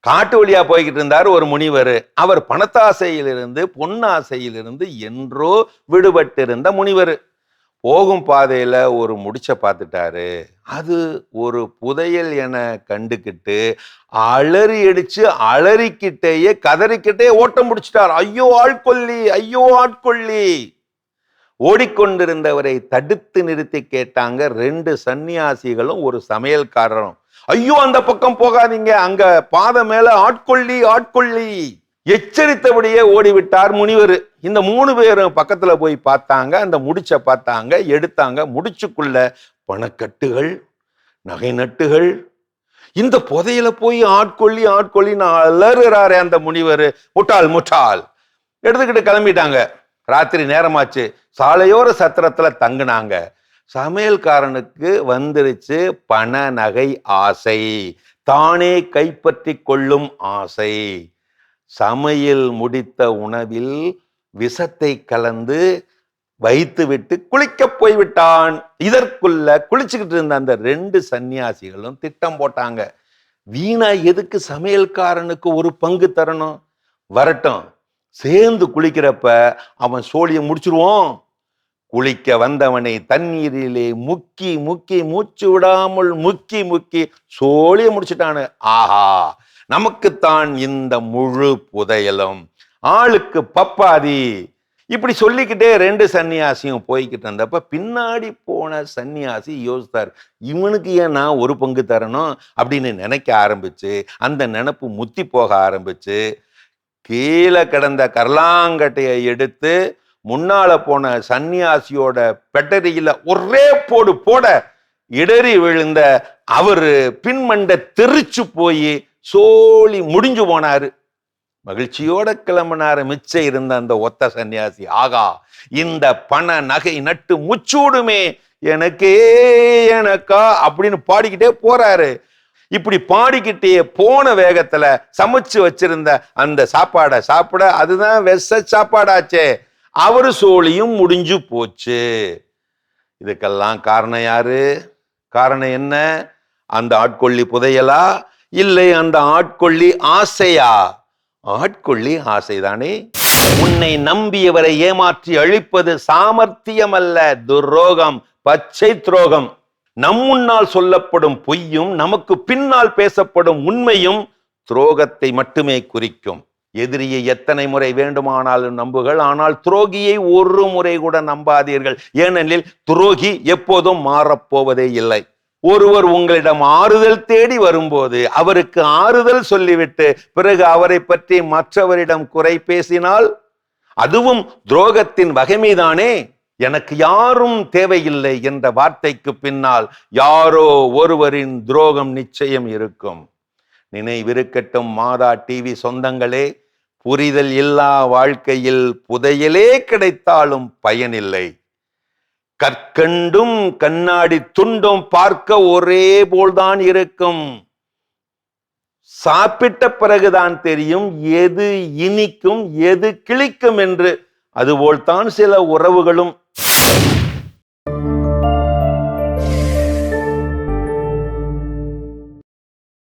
காட்டு வழியா போய்கிட்டு இருந்தார் ஒரு முனிவர். அவர் பணத்தாசையிலிருந்து பொன்னாசையிலிருந்து என்றோ விடுபட்டிருந்த முனிவர். போகும் பாதையில ஒரு முடிச்ச பார்த்துட்டாரு. அது ஒரு புதையல் என கண்டுகிட்டு அலறி அடிச்சு அலறிக்கிட்டேயே கதறிக்கிட்டே ஓட்டம் முடிச்சிட்டார். ஐயோ ஆட்கொல்லி, ஐயோ ஆட்கொல்லி. ஓடிக்கொண்டிருந்தவரை தடுத்து நிறுத்தி கேட்டாங்க 2 சன்னியாசிகளும் ஒரு சமையல்காரரும். ஐயோ அந்த பக்கம் போகாதீங்க, அங்க பாதை மேல ஆட்கொல்லி ஆட்கொல்லி. எச்சரித்தபடியே ஓடிவிட்டார் முனிவர். இந்த 3 பேரும் பக்கத்துல போய் பார்த்தாங்க, அந்த முடிச்ச பார்த்தாங்க, எடுத்தாங்க. முடிச்சுக்குள்ள பணக்கட்டுகள், நகை நட்டுகள். இந்த புதையல போய் ஆட்கொல்லி ஆட்கொல்லின்னு அலறுறாரு அந்த முனிவர். முட்டாள் முட்டாள். எடுத்துக்கிட்டு கிளம்பிட்டாங்க. ராத்திரி நேரமாச்சு. சாலையோர சத்திரத்துல தங்குனாங்க. சமையல்காரனுக்கு வந்துருச்சு பண நகை ஆசை, தானே கைப்பற்றி கொள்ளும் ஆசை. சமையல் முடித்த உணவில் விஷத்தை கலந்து வைத்துவிட்டு குளிக்க போய்விட்டான். இதற்குள்ள குளிச்சுக்கிட்டு இருந்த அந்த 2 சன்னியாசிகளும் திட்டம் போட்டாங்க. வீணா எதுக்கு சமையல்காரனுக்கு ஒரு பங்கு தரணும்? வரட்டும், சேர்ந்து குளிக்கிறப்ப அவன் சோழியை முடிச்சிருவோம். குளிக்க வந்தவனை தண்ணீரிலே முக்கி முக்கி மூச்சு விடாமல் முக்கி முக்கி சோழியை முடிச்சுட்டானு. ஆஹா, நமக்குத்தான் இந்த முழு புதையலும், ஆளுக்கு பப்பாதி. இப்படி சொல்லிக்கிட்டே 2 சன்னியாசியும் போய்கிட்டு இருந்தப்ப பின்னாடி போன சன்னியாசி யோசித்தார், இவனுக்கு ஏன் நான் ஒரு பங்கு தரணும் அப்படின்னு நினைக்க ஆரம்பிச்சு, அந்த நினைப்பு முத்தி போக ஆரம்பிச்சு, கீழே கிடந்த கர்லாங்கட்டையை எடுத்து முன்னால போன சன்னியாசியோட பெட்டரியில ஒரே போடு போட இடறி விழுந்த அவரு பின்மண்ட தெரிச்சு போய் சோழி முடிஞ்சு போனாரு. மகிழ்ச்சியோட கிளம்பினாரு மிச்சம் இருந்த அந்த ஒத்த சன்னியாசி. ஆகா, இந்த பண நகை நட்டு முச்சூடுமே, எனக்கே எனக்கா அப்படின்னு பாடிக்கிட்டே போறாரு. இப்படி பாடிக்கிட்டே போன வேகத்துல சமைச்சு வச்சிருந்த அந்த சாப்பாடை சாப்பிட, அதுதான் வெச சாப்பாடாச்சே, அவரு சோழியும் முடிஞ்சு போச்சு. இதுக்கெல்லாம் காரணம் யாரு? காரணம் என்ன? அந்த ஆட்கொள்ளி புதையலா, இல்லை அந்த ஆட்கொள்ளி ஆசையா? ஆட்கொள்ளி ஆசைதானே. உன்னை நம்பியவரை ஏமாற்றி அழிப்பது சாமர்த்தியம் அல்ல, துரோகம், பச்சை துரோகம். நம் முன்னால் சொல்லப்படும் பொய்யும் நமக்கு பின்னால் பேசப்படும் உண்மையும் துரோகத்தை மட்டுமே குறிக்கும். எதிரியை எத்தனை முறை வேண்டுமானாலும் நம்புகள், ஆனால் துரோகியை ஒரு முறை கூட நம்பாதீர்கள். ஏனெனில் துரோகி எப்போதும் மாறப்போவதே இல்லை. ஒருவர் உங்களிடம் ஆறுதல் தேடி வரும்போது அவருக்கு ஆறுதல் சொல்லிவிட்டு பிறகு அவரை பற்றி மற்றவரிடம் குறை பேசினால் அதுவும் துரோகத்தின் வகைமைதானே. எனக்கு யாரும் தேவையில்லை என்ற வார்த்தைக்கு பின்னால் யாரோ ஒருவரின் துரோகம் நிச்சயம் இருக்கும். நினைவிருக்கட்டும் மாதா டிவி சொந்தங்களே, புரிதல் இல்லா வாழ்க்கையில் புதையலே கிடைத்தாலும் பயனில்லை. கற்கண்டும் கண்ணாடி துண்டும் பார்க்க ஒரே போல்தான் இருக்கும். சாப்பிட்ட பிறகுதான் தெரியும் எது இனிக்கும் எது கிளிக்கும் என்று. அதுபோல்தான் சில உறவுகளும்.